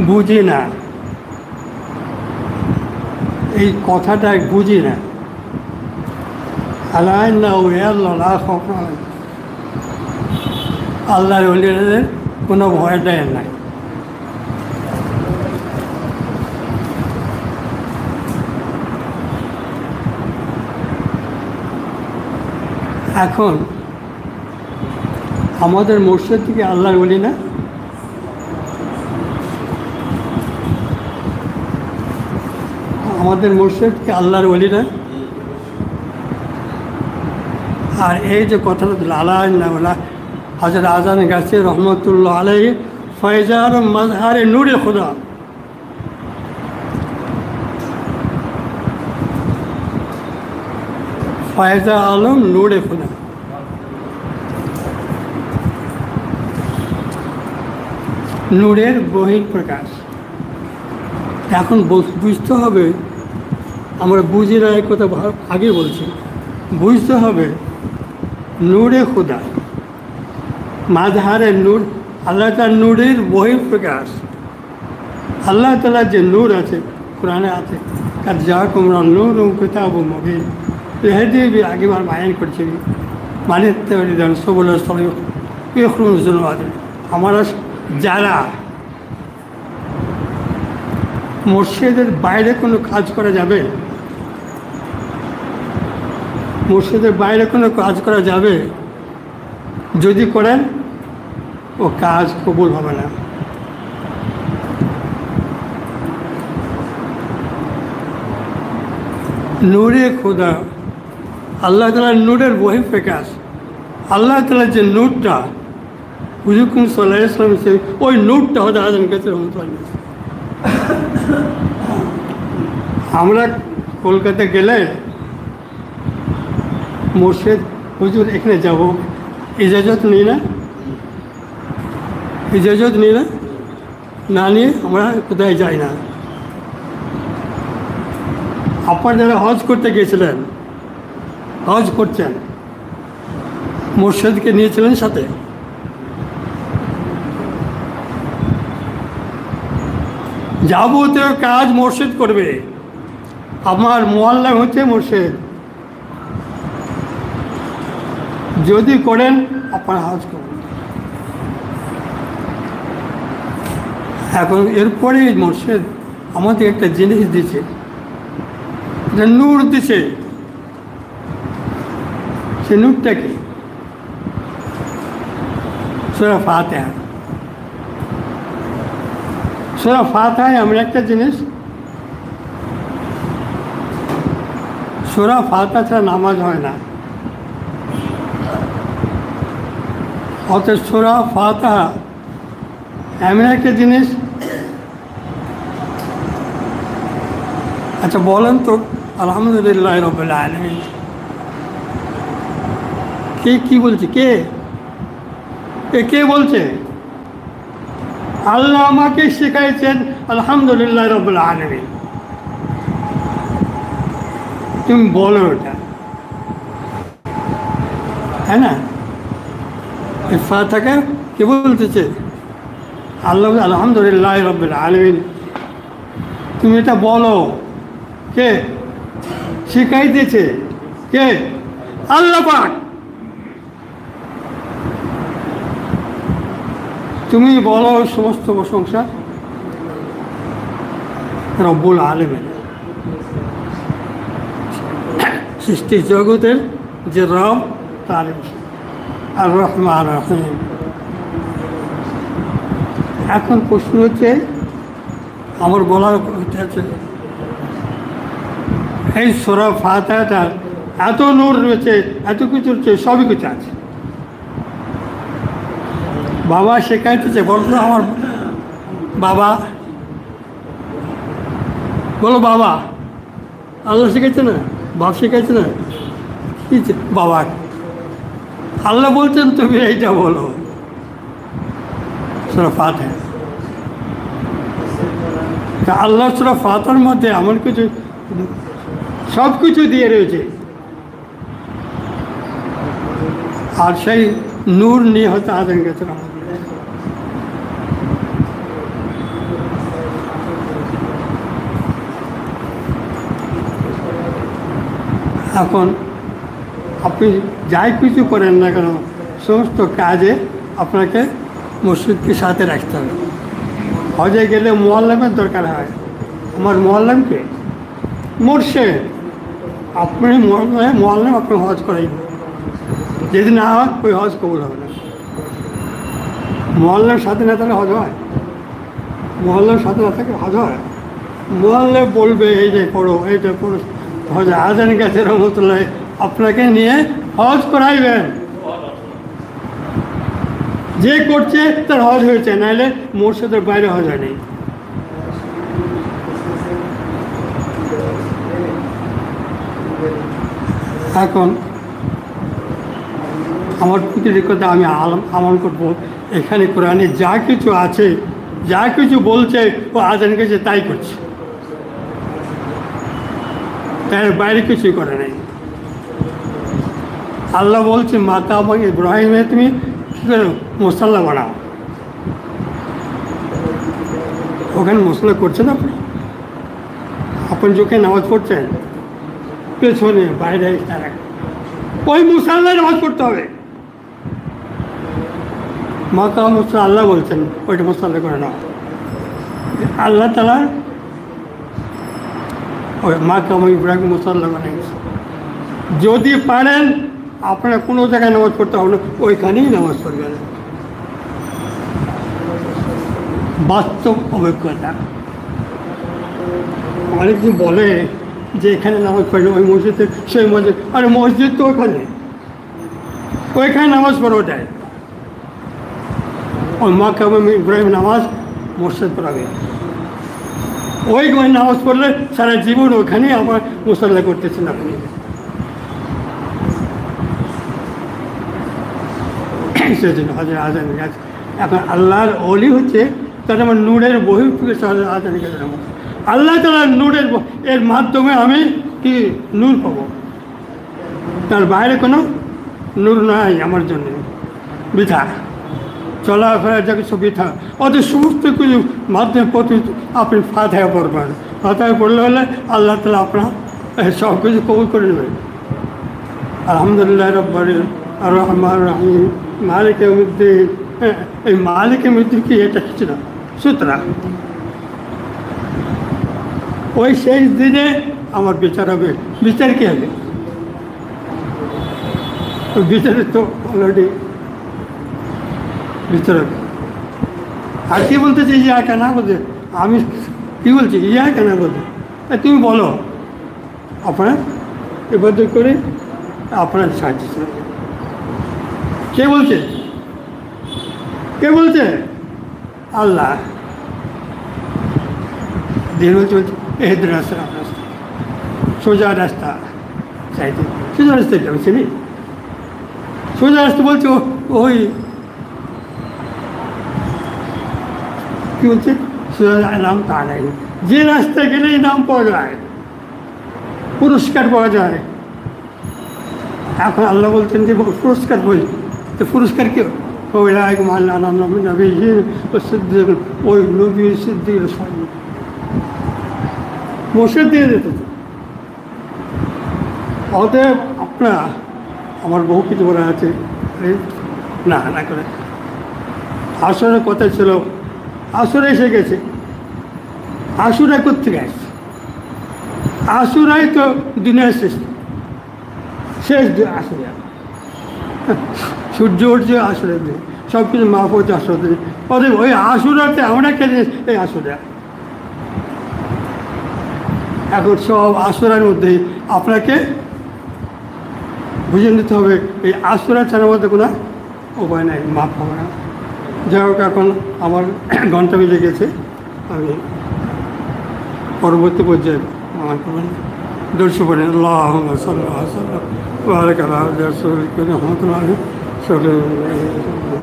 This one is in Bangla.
বুঝি না, এই কথাটা বুঝি না। আল্লাহর ওলিদের কোনো ভয় দেয় নাই। এখন আমাদের মুর্শিদ থেকে আল্লাহর ওলি না? আমাদের মুর্শিদ কি আল্লাহর ওলি না? আর এই যে কথাটা আল্লাহ হযরত আজান গাছি রহমতুল্লাহ আলাইহি ফয়জার মাজহারে নূরে খুদা, ফয়জা আলম নূরে খুদা। নূরের বহিঃপ্রকাশ। এখন বুঝতে হবে, আমরা বুঝি না, এই কথা আগে বলছি, বুঝতে হবে নূরে খুদা, মাঝহারে নূর, আল্লাহ তার নূরের বহিঃপ্রকাশ। আল্লাহ তালার যে নূর আছে, কোরআনে আছে, কাদ জাআকুম নূর কিতাবুম মুবিন, এদিকে भी आगे बार बयान করছি, মানে সবুল আমরা যারা মুর্শিদের বাইরে কোনো কাজ করা যাবে, মুর্শিদের বাইরে কোনো কাজ করা যাবে, যদি করেন ও কাজ কবুল হবে না। নূরে খোদা, আল্লাহ তাআলার নূরের বহিঃপ্রকাশ। আল্লাহ তাআলার যে নূরটা, হুজুর সাল্লাল্লাহু আলাইহি ওয়াসাল্লাম, ওই নূরটা হযরত আদম কাছে রহমতুল্লাহ। আমরা কলকাতা গেলে মুর্শিদ হুজুর এখানে যাব, ইজাজত নিই না, ইজাজত নিই না, না নিয়ে আমরা কোথায় যাই না। আপনারা যারা হজ করতে গিয়েছিলেন, হজ করছেন, মুর্শিদকে নিয়েছিলেন সাথে? যাবতীয় কাজ মুর্শিদ করবে। আমার মোয়াল্লা হচ্ছে মুর্শিদ, যদি করেন আপনার হজ করবেন। এখন এরপরে মুর্শিদ আমাদের একটা জিনিস দিচ্ছে, নূর দিছে। সে নূরটা কি? সূরা ফাতিহা। সূরা ফাতিহায় এমন একটা জিনিস, সূরা ফাতিহা ছাড়া নামাজ হয় না। অতএব সূরা ফাতিহা এমন একটা জিনিস। আচ্ছা বলেন তো, আলহামদুলিল্লাহ রাব্বিল আলামিন কে কি বলছে? কে বলছে? আল্লাহ আমাকে শেখাইছেন আলহামদুলিল্লাহ রাব্বিল আলামিন। তুমি বলো এটা, হ্যাঁ না? ফাতিহা কে বলতেছে? আল্লাহ আলহামদুলিল্লাহ রাব্বিল আলামিন। তুমি এটা বলো, কে শিখাইতেছে? কে? আল্লাহ পাক। তুমি বলো সমস্ত প্রশংসা রব্বুল আলামিন, সৃষ্টি জগতের যে রব, তার আর রহমান রহিম। এখন প্রশ্ন হচ্ছে, আমার বলার হচ্ছে, এই সূরা ফাতিহাটা এত নূর রয়েছে, এত কিছু রয়েছে, সবই কিছু আছে। বাবা শেখাইতেছে, বলতো আমার বাবা, বলো বাবা। আল্লাহ শেখাইছে না? বাপ শেখাইছে না? কি বাবা? আল্লাহ বলছেন তুমি এইটা বলো, সূরা ফাতিহা। আল্লাহ সূরা ফাতিহার মধ্যে এমন কিছু, সব কিছু দিয়ে রয়েছে। আর সেই নূর নিয়ে হয়তো আদম গেছে। এখন আপনি যাই কিছু করেন না কেন সমস্ত কাজে আপনাকে মসজিদকে সাথে রাখতে হবে। হজে গেলে মোয়াল্লামের দরকার হয়। আমার মোয়াল্লামকে মোর্শেদ, আপনি মোয়াল্লাম আপনি হজ করাই, যদি না হয় ওই হজ কবুল হবে না। মোয়াল্লার সাথে না থাকলে হজ হয়? মোয়াল্লার সাথে না থাকলে হজ হয়? মোয়াল্লা বলবে এই যে করো, এইটা করো। হজ আজান গেছে রহমতুল্লাহ আপনাকে নিয়ে হজ করাইবেন। যে করছে তার হজ হয়েছে, নাহলে মোর্শেদের বাইরে হজ হয়নি। এখন আমার প্রতিটি কথা আমি আমল করবো। এখানে কোরআনে যা কিছু আছে, যা কিছু বলছে ও আজান গেছে তাই করছে, তার বাইরে কিছুই করে নাই। আল্লাহ বলছে মাতা আমাকে ইব্রাহিমে তুমি কী করো মশলা বানাও। ওখানে মশলা করছেন আপনি, আপনি চোখে নামাজ পড়ছেন, পেছনে বাইরে ওই মুসল্লায় নামাজ পড়তে হবে। মাতা মশলা আল্লাহ বলছেন ওইটা মশলা করে নাও। আল্লাহ তালা ওই মাকাম ইব্রাহিম মুসল্লা বানিয়েছে। যদি পারেন আপনার কোনো জায়গায় নামাজ পড়তে হবে না, ওইখানেই নামাজ পড়বেন। বাস্তব অভিজ্ঞতা। অনেকে বলে যে এখানে নামাজ পড়বে ওই মসজিদে, সেই মসজিদ, আরে মসজিদ তো ওইখানে নামাজ পড়া যায়। ওই মাকাম ইব্রাহিম নামাজ মসজিদ পড়াবে, ওই নামাজ পড়লে সারা জীবন ওখানেই আবার মুসল্লা করতেছেন আপনি। সেজন্য হজের আজান গেছে। এখন আল্লাহর অলি হচ্ছে তার আমার নূরের বহিঃপ্রকাশ আজান গেছে। আল্লাহ তালার নূরের এর মাধ্যমে আমি কি নূর পাবো, তার বাইরে কোনো নূর নাই আমার জন্য। বৃথা চলাফেরা যা কিছু বৃথা, ওদের সমস্ত কিছু মাধ্যমে প্রতি আপনি ফাতিহা পড়বেন। ফাতিহা পড়লে হলে আল্লাহ তালা আপনার সব কিছু কবুল করে নেবেন। আলহামদুলিল্লাহ রব্বিল আর-রহমান রহিম মালিক ইয়াউমিদ্দিন। এই মালিক ইয়াউমিদ্দিন কি এটা কিছু না, সুতরাং ওই শেষ দিনে আমার বিচার হবে। বিচার কী হবে? ওই বিচারে তো অলরেডি বিচার হবে। আর কি বলতেছে ইয়া কেন বলছে, আমি কী বলছি ইয়া কেন বলছে, তুমি বলো আপনার ইবাদত করে আপনার সাহায্য। কে বলছে? কে বলছে? আল্লাহ। দিন বলছে এহেদ রাস্তা, সোজা রাস্তা চাইতে, সোজা রাস্তা যাবে চিনি, সোজা রাস্তা বলছে ওই কী বলছে সোজা নাম তা নাই, যে রাস্তায় গেলেই নাম পাওয়া যায়, পুরস্কার পাওয়া যায়। এখন আল্লাহ বলছেন যে পুরস্কার বলি, তো পুরস্কার কেউ ওই নবী সিদ্দিক মসজিদ দিয়ে যেত। অতএব আপনার আমার বহু কিছু বলা আছে, না না করে আসরের কথা ছিল, আসরে এসে গেছে। আসুরা কোথেকে আসছে? আসুরাই তো দুনিয়ার শেষ আসুরা। সূর্য উঠছে আসুরের দিন, সব কিছু মাফ হচ্ছে আসর দিন। অতএব ওই আসুরাতে আমরা কেটে এই আসুরা। এখন সব আসুরার মধ্যে আপনাকে বুঝে নিতে হবে এই আসুরা ছাড়ার মধ্যে কোনো উপায় নাই, মাফ হবে না। যাই হোক, এখন আমার ঘন্টা বেজে গেছে, আমি পরবর্তী পর্যায়ে আমার করবেন দর্শক করেন। আল্লাহ সাল্লাল্লাহু আলাইহি ওয়া সাল্লাম ওয়া বারাকা আলা রাসূলিহি ওয়া আলিহি ওয়া সাহবিহি।